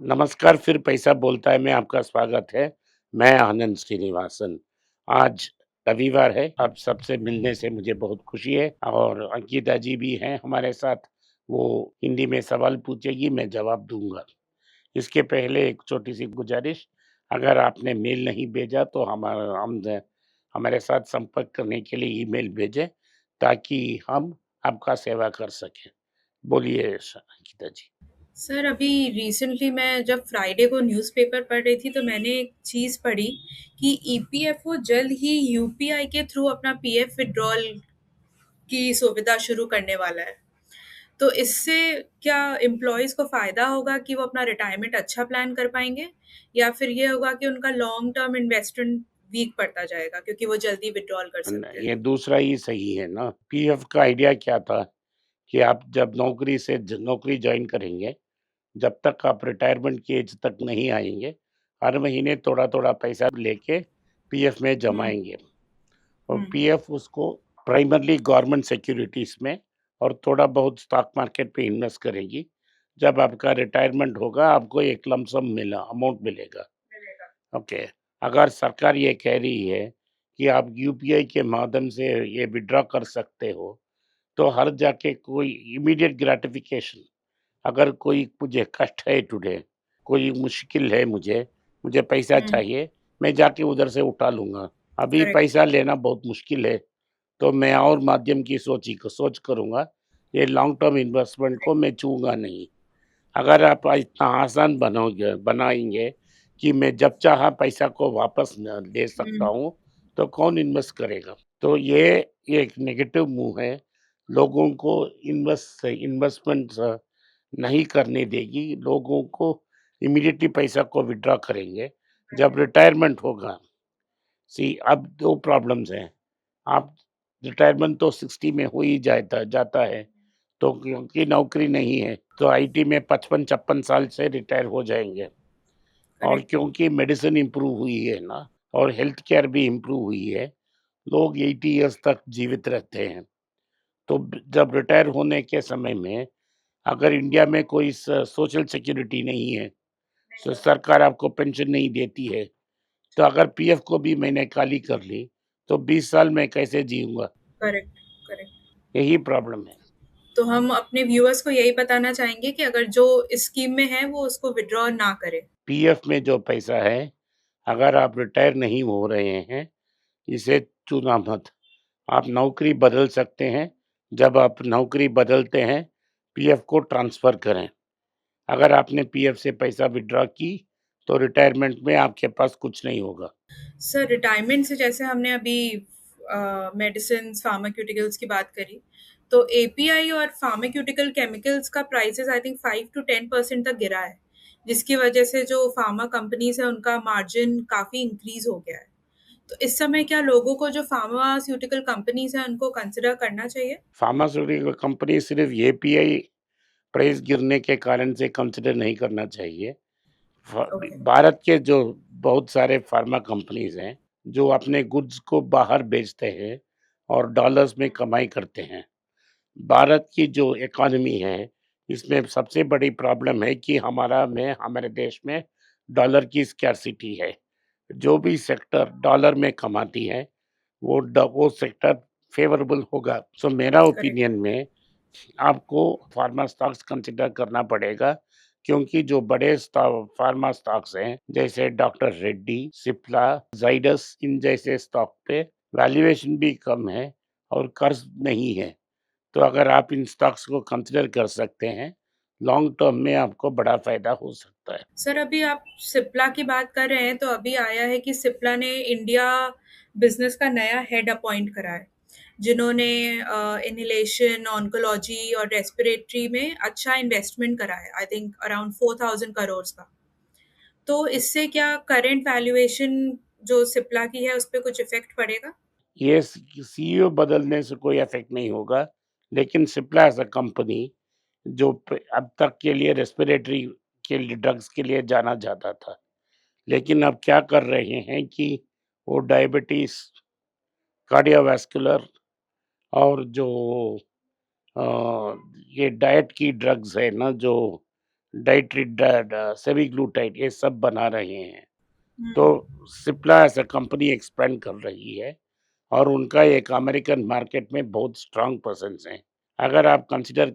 नमस्कार, फिर पैसा बोलता है में आपका स्वागत है। मैं आनंद श्रीनिवासन। आज रविवार है, आप सबसे मिलने से मुझे बहुत खुशी है और अंकिता जी भी हैं हमारे साथ। वो हिंदी में सवाल पूछेगी, मैं जवाब दूँगा। इसके पहले एक छोटी-सी गुज़ारिश, अगर आपने मेल नहीं भेजा तो हमारे साथ संपर्क करने के लिए ईमेल भेजें, ताकि हम आपका सेवा कर सकें। बोलिए अंकिता जी। सर अभी रिसेंटली मैं जब फ्राइडे को न्यूज़पेपर पढ़ रही थी तो मैंने एक चीज़ पढ़ी कि ईपीएफओ जल्द ही यूपीआई के थ्रू अपना पीएफ विड्रॉल की सुविधा शुरू करने वाला है। तो इससे क्या एम्प्लॉयज़ को फ़ायदा होगा कि वो अपना रिटायरमेंट अच्छा प्लान कर पाएँगे? या फिर ये होगा कि उनका लॉन्ग टर्म इन्वेस्टमेंट वीक पड़ता जाएगा क्योंकि वो जल्दी विथड्रॉल कर न सकते हैं? ये दूसरा ही सही है ना। पीएफ का आइडिया क्या था कि आप जब नौकरी जॉइन करेंगे, जब तक आप रिटायरमेंट की एज तक नहीं आएँगे, हर महीने थोड़ा-थोड़ा पैसा लेके पीएफ में हुँ, जमाएँगे और हुँ, पीएफ उसको प्राइमरली गवर्नमेंट सिक्योरिटीज़ में और थोड़ा बहुत स्टॉक मार्केट पे इन्वेस्ट करेंगी। जब आपका रिटायरमेंट होगा, आपको एक लम्प सम मिला अमाउंट मिलेगा। मिलेगा। ओके। अगर सरकार ये कह रही है कि आप यूपीआई के माध्यम से ये विथड्रॉ कर सकते हो, तो हर जाके कोई इमीडिएट ग्रैटिफिकेशन, अगर कोई मुझे कष्ट है टुडे, कोई मुश्किल है मुझे पैसा हुँ, चाहिए, मैं जाके उधर से उठा लूँगा। अभी करेक्ट, पैसा लेना बहुत मुश्किल है, तो मैं और माध्यम की सोच करूँगा, ये लॉन्ग टर्म इन्वेस्टमेंट को करेक्ट। मैं छूऊँगा नहीं। अगर आप इतना आसान बनाएँगे कि मैं जब चाहा पैसा को वापस न ले सकता हुँ, हूँ, तो कौन इन्वेस्ट करेगा? तो ये एक नेगेटिव मूव है, लोगों को इन्वेस्टमेंट नहीं करने देगी, लोगों को इमीडिएटली पैसा को विथड्रॉ करेंगे, जब रिटायरमेंट होगा। अब 2 प्रॉब्लम्स हैं, आप रिटायरमेंट तो 60 में हो ही जाता है, तो क्योंकि नौकरी नहीं है, तो आईटी में 55-56 साल से रिटायर हो जाएँगे और करेक्ट। क्योंकि मेडिसिन इम्प्रूव हुई है ना और हेल्थ केयर भी इम्प्रूव हुई है, लोग 80 इयर्स तक जीवित रहते हैं। तो ब जब रिटायर होने के समय में अगर इंडिया में कोई सोशल सिक्योरिटी नहीं है, सरकार आपको पेंशन नहीं देती है, तो अगर पीएफ को भी मैंने खाली कर ली, तो 20 साल मैं कैसे जीऊँगा? Correct, correct. यही प्रॉब्लम है। तो हम अपने व्यूअर्स को यही बताना चाहेंगे कि अगर जो इस स्कीम में है वो उसको विथड्रॉ ना करें। पीएफ में जो पैसा है, अगर आप रिटायर नहीं हो रहे हैं, इसे चूना मत। आप नौकरी बदल सकते हैं, जब आप नौकरी बदलते हैं, पीएफ को ट्रांसफ़र करें। अगर आपने पीएफ से पैसा विथड्रॉ की, तो रिटायरमेंट में आपके पास कुछ नहीं होगा। सर रिटायरमेंट से जैसे हमने अभी मेडिसिन्स, फार्मास्यूटिकल्स की बात करी, तो एपीआई और फार्मास्यूटिकल केमिकल्स का प्राइसेस आई थिंक 5 टू 10% तक गिरा है, जिसकी वजह से जो फार्मा कंपनीज़ हैं उनका मार्जिन काफ़ी इंक्रीज़ हो गया है। तो इस समय क्या लोगों को जो फार्मास्यूटिकल कंपनीज़ हैं उनको कंसिडर करना चाहिए? फार्मास्यूटिकल कंपनी सिर्फ़ एपीआई प्राइस गिरने के कारण से कंसिडर नहीं करना चाहिए। फ ओके। भारत के जो बहुत सारे फार्मा कंपनीज़ हैं, जो अपने गुड्स को बाहर बेचते हैं और डॉलर्स में कमाई करते हैं। भारत की जो इकॉनमी है, इसमें सबसे बड़ी प्रॉब्लम है कि हमारे देश में डॉलर की स्कार्सिटी है। जो भी सेक्टर डॉलर में कमाती है, वो सेक्टर फ़ेवरेबल होगा। सो मेरा करेक्ट। ओपिनियन में आपको फार्मा स्टॉक्स कंसिडर करना पड़ेगा, क्योंकि जो बड़े फार्मा स्टॉक्स हैं, जैसे डॉक्टर रेड्डी, सिप्ला, ज़ाइडस, इन जैसे स्टॉक पे वैल्यूएशन भी कम है और कर्ज नहीं है। तो अगर आप इन स्टॉक्स को कंसिडर कर सकते हैं, लॉन्ग टर्म में आपको बड़ा फ़ायदा हो सकता है। सर अभी आप सिप्ला की बात कर रहे हैं तो अभी आया है कि सिप्ला ने इंडिया बिजनेस का नया हेड अपॉइंट करा है, जिन्होंने इनहेलेशन, ऑन्कोलॉजी और रेस्पिरेटरी में अच्छा इन्वेस्टमेंट करा है, आई थिंक अराउंड 4,000 करोड़ का। तो इससे क्या करंट वैल्यूएशन जो सिप्ला की है उस पे कुछ इफेक्ट पड़ेगा? ये सीईओ बदलने से कोई इफ़ेक्ट नहीं होगा, लेकिन सिप्ला एज़ अ कंपनी जो अब तक के लिए रेस्पिरेटरी के लिए ड्रग्स के लिए जाना जाता था, लेकिन अब क्या कर रहे हैं कि वो डायबिटीज़, कार्डियोवैस्कुलर और जो अ, ये डाइट की ड्रग्स है ना, जो सेमीग्लूटाइड ये सब बना रहे हैं। तो हुँ। Cipla as a company expand कर रही है और उनका एक अमेरिकन मार्केट में बहुत स्ट्रॉन्ग प्रेज़ेंस है। अगर आप कंसीडर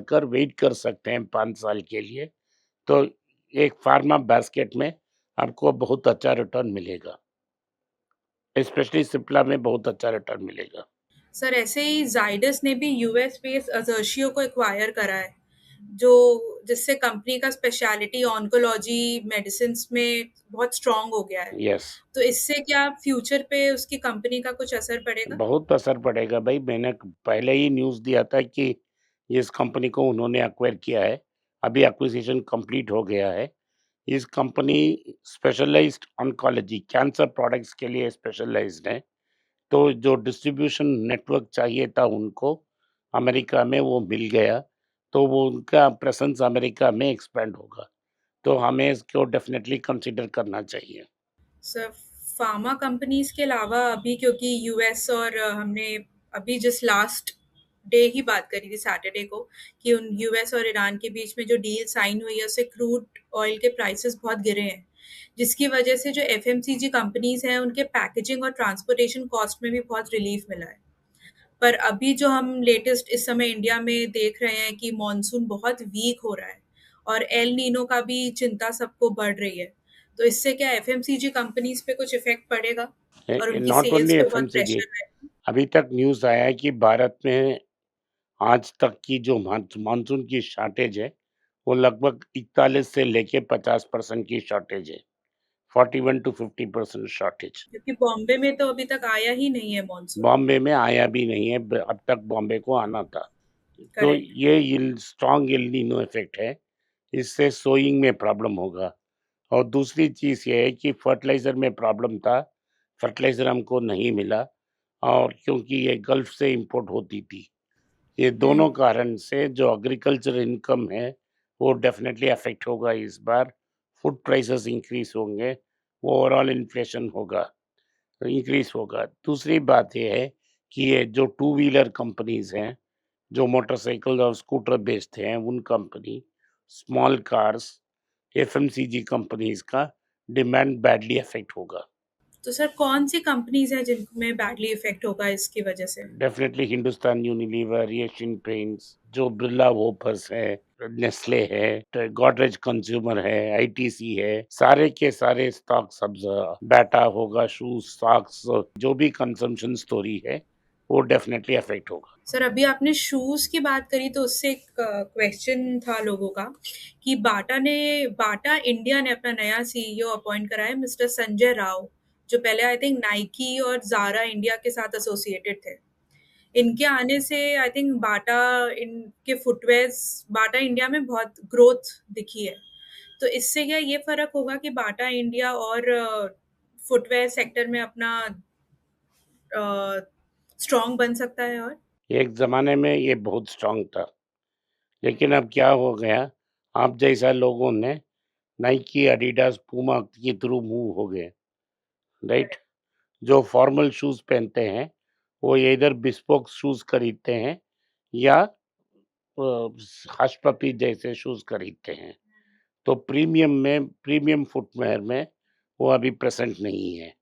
कर वेट कर सकते हैं 5 साल के लिए, तो एक फार्मा बास्केट में आपको बहुत अच्छा रिटर्न मिलेगा। स्पेशली सिप्ला में बहुत अच्छा रिटर्न मिलेगा। सर ऐसे ही ज़ाइडस ने भी यूएस बेस्ड अज़र्शियो को एक्वायर करा है, जो जिससे कंपनी का स्पेशलिटी ऑन्कोलॉजी मेडिसिन्स में बहुत स्ट्रॉन्ग हो गया है। यस। तो इससे क्या फ्यूचर पे उसकी कंपनी का कुछ असर पड़ेगा? बहुत असर पड़ेगा भाई। मैंने पहले ही न्यूज़ दिया था कि इस कंपनी को उन्होंने एक्वायर किया है। अभी एक्विजिशन कंप्लीट हो गया है। इस company specialised oncology cancer products के लिए स्पेशलाइज्ड है। तो जो डिस्ट्रीब्यूशन नेटवर्क चाहिए था उनको अमेरिका में वो मिल गया। तो वो उनका प्रेज़ेंस अमेरिका में एक्सपैंड होगा। तो हमें इसको डेफ़िनेटली कंसीडर करना चाहिए। सर फार्मा कंपनीज़ के अलावा अभी क्योंकि यूएस और हमने अभी जस्ट लास्ट डे ही बात करी थी सैटरडे को कि उन यूएस और ईरान के बीच में जो डील साइन हुई है उससे क्रूड ऑयल के प्राइसेस बहुत गिरे हैं, जिसकी वजह से जो एफएमसीजी कंपनीज़ हैं उनके पैकेजिंग और ट्रांसपोर्टेशन कॉस्ट में भी बहुत रिलीफ मिला है। पर अभी जो हम लेटेस्ट इस समय इंडिया में देख रहे हैं कि मॉनसून बहुत वीक हो रहा है और एल नीनो का भी चिंता सबको बढ़ रही है। तो इससे क्या एफएमसीजी कंपनीज पे कुछ इफेक्ट पड़ेगा और उनकी नॉट सेल्स ओनली पे बहुत एफएमसीजी, प्रेशर रहेगा? अभी तक न्यूज़ आया है कि भारत में आज तक की जो मानसून की शॉर्टेज है, वो लगभग 41 से लेके 50% की शॉर्टेज है। 41 टू 50% शॉर्टेज। क्योंकि बॉम्बे में तो अभी तक आया ही नहीं है मॉनसून। बॉम्बे में आया भी नहीं है, अब तक बॉम्बे को आना था। तो करेक्ट। ये स्ट्रॉन्ग एल नीनो इफेक्ट है। इससे सोइंग में प्रॉब्लम होगा। और दूसरी चीज़ ये है कि फर्टिलाइज़र में प्रॉब्लम था। फर्टिलाइज़र हमको नहीं मिला और क्योंकि ये गल्फ से इंपोर्ट होती थी। ये दोनों हम्म। कारण से जो एग्रीकल्चर इनकम है, वो डेफ़िनेटली अफ़ेक्ट होगा इस बार। फूड प्राइसेस इंक्रीज़ होंगे, ओवरऑल इन्फ्लेशन होगा, इंक्रीज़ होगा। दूसरी बात ये है कि ये जो टू व्हीलर कंपनीज़ हैं, जो मोटरसाइकिल और स्कूटर बेचते हैं, उन company, small cars, FMCG companies का डिमांड बैडली अफ़ेक्ट होगा। तो सर कौन सी कंपनीज हैं जिनमें बैडली इफेक्ट होगा इसकी वजह से? Definitely Hindustan Unilever, Asian paints, जो बिरला वोफर्स है, नेस्ले है, गोदरेज कंज्यूमर है, आईटीसी है, सारे के सारे स्टॉक्स अब बाटा होगा, शूज़, सॉक्स, जो भी कंजम्पशन स्टोरी है, वो डेफ़िनेटली अफ़ेक्ट होगा। सर अभी आपने शूज़ की बात करी तो उससे एक क्वेश्चन था लोगों का कि बाटा इंडिया ने अपना नया सीईओ अपॉइंट करा है मिस्टर संजय राव, जो पहले आई थिंक नाइकी और ज़ारा इंडिया के साथ एसोसिएटेड थे। इनके आने से आई थिंक इनके फुटवेयर्स बाटा इंडिया में बहुत ग्रोथ दिखी है। तो इससे क्या ये फ़र्क होगा कि बाटा इंडिया और फुटवेयर सेक्टर में अपना स्ट्रॉन्ग बन सकता है और? एक ज़माने में ये बहुत स्ट्रॉन्ग था, लेकिन अब क्या हो गया, आप जैसा लोगों ने नाइकी, एडिडास, पूमा के थ्रू मूव हो गए, राइट? जो फॉर्मल शूज़ पहनते हैं, वो इधर बिस्पोक शूज़ खरीदते हैं या हश पपी जैसे शूज़ खरीदते हैं। तो प्रीमियम फुटवियर में वो अभी प्रेज़ेंट नहीं है।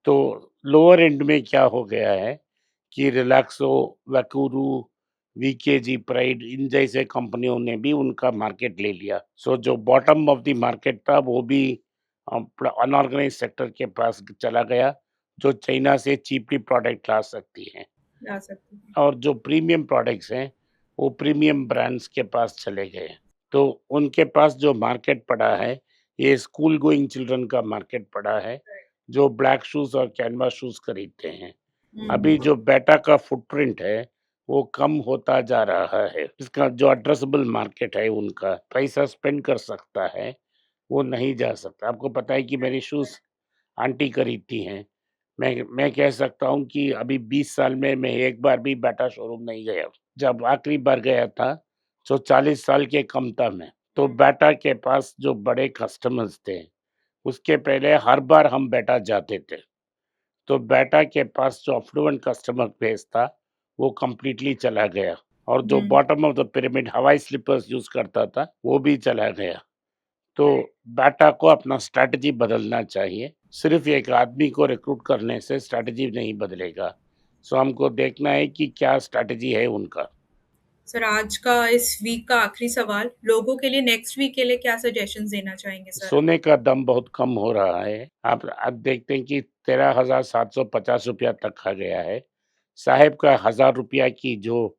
तो लोअर एंड में क्या हो गया है कि रिलैक्सो, वैकुरू, वीकेजी, प्राइड इन जैसे कंपनियों ने भी उनका मार्केट ले लिया। सो जो बॉटम ऑफ द मार्केट था वो भी अनऑर्गेनाइज्ड सेक्टर के पास चला गया, जो चाइना से चीपली प्रोडक्ट ला सकती हैं। ला सकते हैं। और जो प्रीमियम प्रोडक्ट्स हैं, वो प्रीमियम ब्रांड्स के पास चले गए। तो उनके पास जो मार्केट पड़ा है, ये स्कूल गोइंग चिल्ड्रन का मार्केट पड़ा है, जो ब्लैक शूज़ और कैनवास शूज़ खरीदते हैं। अभी हुँ। जो बेटा का फुटप्रिंट है, वो कम होता जा रहा है। इसका जो एड्रेसेबल मार्केट है उनका, पैसा स्पेंड कर सकता है, वो नहीं जा सकता। आपको पता है कि मेरी शूज़ आंटी खरीदती हैं। मैं कह सकता हूँ कि अभी 20 साल में मैं एक बार भी बाटा शोरूम नहीं गया। जब आखिरी बार गया था, तो 40 साल के कम था मैं। तो बाटा के पास जो बड़े कस्टमर्स थे, उसके पहले हर बार हम बाटा जाते थे। तो बाटा के पास जो अफ्लुएंट कस्टमर बेस था, वो कंप्लीटली चला गया। और जो हुँ। बॉटम ऑफ द पिरामिड हवाई स्लीपर्स यूज़ करता था, वो भी चला गया। तो बाटा को अपना स्ट्रैटेजी बदलना चाहिए। सिर्फ़ एक आदमी को रिक्रूट करने से स्ट्रैटेजी नहीं बदलेगा। सो हमको देखना है कि क्या स्ट्रैटेजी है उनका। सर आज का इस वीक का आखिरी सवाल, लोगों के लिए नेक्स्ट वीक के लिए क्या सजेशंस देना चाहेंगे सर आप? सोने का दम बहुत कम हो रहा है। आप अब देखते हैं कि ₹13,750 तक आ गया है। साहब का ₹1000 की जो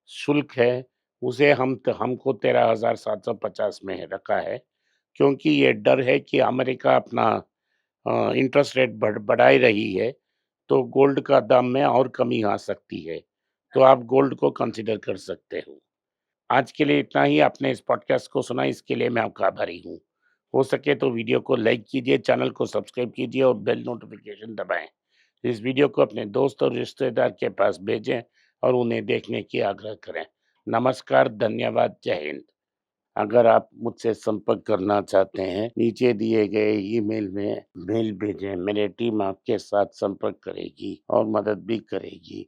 शुल्क है, उसे हमको 13,750 में रखा है, क्योंकि ये डर है कि अमेरिका अपना इंटरेस्ट रेट बढ़ा ही रही है, तो गोल्ड का दाम में और कमी आ सकती है। तो आप गोल्ड को कंसीडर कर सकते हो। आज के लिए इतना ही। आपने इस पॉडकास्ट को सुना, इसके लिए मैं आपका आभारी हूँ। हो सके तो वीडियो को लाइक कीजिए, चैनल को सब्सक्राइब कीजिए और बेल नोटिफ़िकेशन दबाएँ। इस वीडियो को अपने दोस्त और रिश्तेदार के पास भेजें और उन्हें देखने की आग्रह करें। नमस्कार, धन्यवाद, जय हिंद। अगर आप मुझसे संपर्क करना चाहते हैं, नीचे दिए गए ईमेल में मेल भेजें। मेरी टीम आपके साथ संपर्क करेगी और मदद भी करेगी।